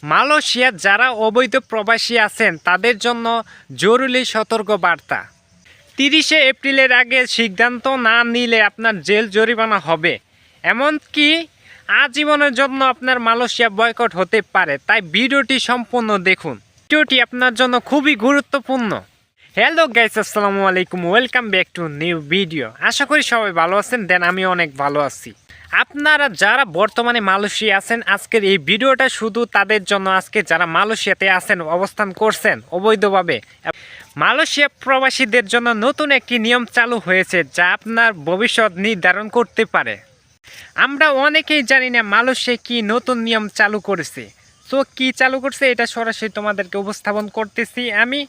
মালয়েশিয়ার যারা অবৈধ প্রবাসী আছেন তাদের জন্য জরুরি সতর্ক বার্তা। 30শে এপ্রিলের আগে সিদ্ধান্ত না নিলে আপনার জেল জরিমানা হবে, এমনকি আজীবনের জন্য আপনার মালয়েশিয়া বয়কট হতে পারে। তাই ভিডিওটি সম্পূর্ণ দেখুন, ভিডিওটি আপনার জন্য খুবই গুরুত্বপূর্ণ। হ্যালো গাইস, আসসালামু আলাইকুম, welcome back to new video. আশা করি সবাই ভালো আছেন, দেন আমি অনেক ভালো আছি। আপনারা যারা বর্তমানে মালয়েশিয়া আছেন, আজকের এই ভিডিওটা শুধু তাদের জন্য। আজকে যারা মালয়েশিয়াতে আছেন, অবস্থান করছেন অবৈধভাবে, মালয়েশিয়া প্রবাসীদের জন্য নতুন একটি নিয়ম চালু হয়েছে যা আপনার ভবিষ্যৎ নির্ধারণ করতে পারে। আমরা অনেকেই জানি না মালয়েশিয়া কি নতুন নিয়ম চালু করেছে। তো কি চালু করছে এটা সরাসরি তোমাদেরকে উপস্থাপন করতেছি আমি।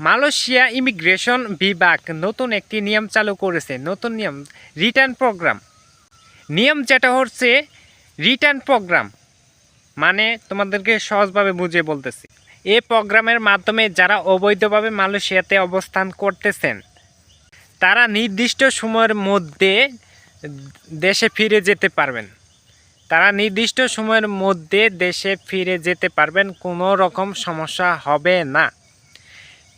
মালয়েশিয়া ইমিগ্রেশন বিভাগ নতুন একটি নিয়ম চালু করেছে। নতুন নিয়ম, রিটার্ন প্রোগ্রাম। নিয়ম যেটা হচ্ছে রিটার্ন প্রোগ্রাম, মানে তোমাদেরকে সহজভাবে বুঝিয়ে বলতেছি। এই প্রোগ্রামের মাধ্যমে যারা অবৈধভাবে মালয়েশিয়াতে অবস্থান করতেছেন তারা নির্দিষ্ট সময়ের মধ্যে দেশে ফিরে যেতে পারবেন। কোনো রকম সমস্যা হবে না।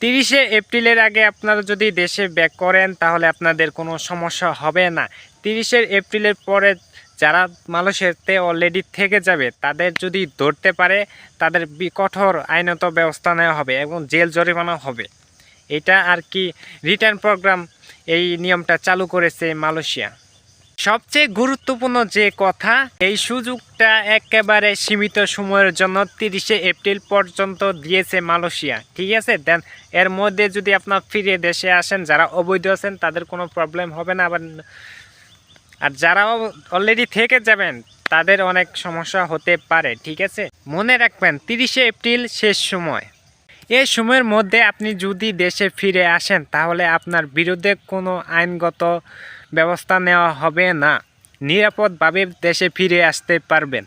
30শে এপ্রিলের আগে আপনারা যদি দেশে ব্যাক করেন তাহলে আপনাদের কোনো সমস্যা হবে না। 30শে এপ্রিলের পরে যারা মালয়েশিয়াতে অলরেডি থেকে যাবে তাদের যদি ধরতে পারে তাদের কঠোর আইনত ব্যবস্থা নেওয়া হবে এবং জেল জরিমানা হবে। এটা আর কি রিটার্ন প্রোগ্রাম, এই নিয়মটা চালু করেছে মালয়েশিয়া। সবচেয়ে গুরুত্বপূর্ণ যে কথা, এই সুযোগটা একেবারে সীমিত সময়ের জন্য 30শে এপ্রিল পর্যন্ত দিয়েছে মালয়েশিয়া, ঠিক আছে। দেন এর মধ্যে যদি আপনার ফিরে দেশে আসেন, যারা অবৈধ আছেন তাদের কোনো প্রবলেম হবে না। আর যারা অলরেডি থেকে যাবেন তাদের অনেক সমস্যা হতে পারে, ঠিক আছে। মনে রাখবেন 30শে এপ্রিল শেষ সময়। এই সময়ের মধ্যে আপনি যদি দেশে ফিরে আসেন তাহলে আপনার বিরুদ্ধে কোনো আইনগত ব্যবস্থা নেওয়া হবে না, নিরাপদভাবে দেশে ফিরে আসতে পারবেন।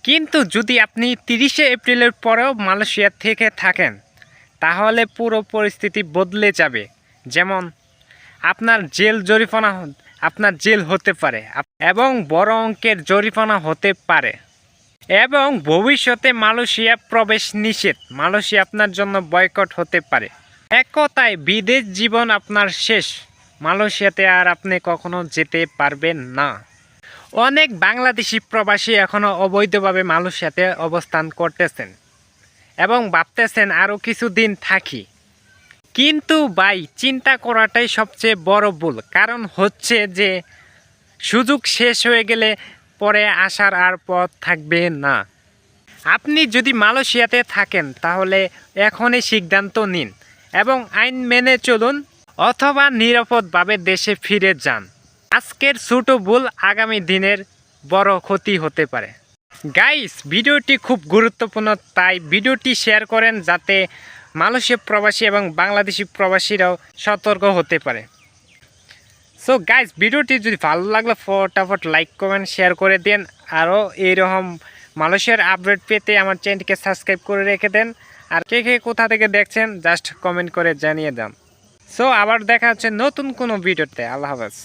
কিন্তু যদি আপনি 30শে এপ্রিলের পরেও মালয়েশিয়া থেকে থাকেন তাহলে পুরো পরিস্থিতি বদলে যাবে। যেমন আপনার জেল হতে পারে এবং বড় অঙ্কের জরিমানা হতে পারে, এবং ভবিষ্যতে মালয়েশিয়া প্রবেশ নিষেধ। মালয়েশিয়া আপনার জন্য বয়কট হতে পারে। এক কথায় বিদেশ জীবন আপনার শেষ। মালয়েশিয়াতে আর আপনি কখনো যেতে পারবেন না। অনেক বাংলাদেশি প্রবাসী এখনও অবৈধভাবে মালয়েশিয়াতে অবস্থান করতেছেন এবং ভাবতেছেন আরও কিছুদিন থাকি। কিন্তু ভাই, চিন্তা করাটাই সবচেয়ে বড় ভুল। কারণ হচ্ছে যে সুযোগ শেষ হয়ে গেলে পরে আসার আর পথ থাকবে না। আপনি যদি মালয়েশিয়াতে থাকেন তাহলে এখনই সিদ্ধান্ত নিন এবং আইন মেনে চলুন, অথবা নিরাপদভাবে দেশে ফিরে যান। আজকের ছোট ভুল আগামী দিনের বড় ক্ষতি হতে পারে। গাইস, ভিডিওটি খুব গুরুত্বপূর্ণ, তাই ভিডিওটি শেয়ার করেন যাতে মালয়েশিয়া প্রবাসী এবং বাংলাদেশি প্রবাসীরাও সতর্ক হতে পারে। সো গাইস, ভিডিওটি যদি ভালো লাগলে ফটাফট লাইক কমেন্ট শেয়ার করে দেন। আরও এইরকম মালয়েশিয়ার আপডেট পেতে আমার চ্যানেলটিকে সাবস্ক্রাইব করে রেখে দেন। আর কে কে কোথা থেকে দেখছেন জাস্ট কমেন্ট করে জানিয়ে দেন। সো আবার দেখা হচ্ছে নতুন কোনো ভিডিওতে। আল্লাহ হাফেজ।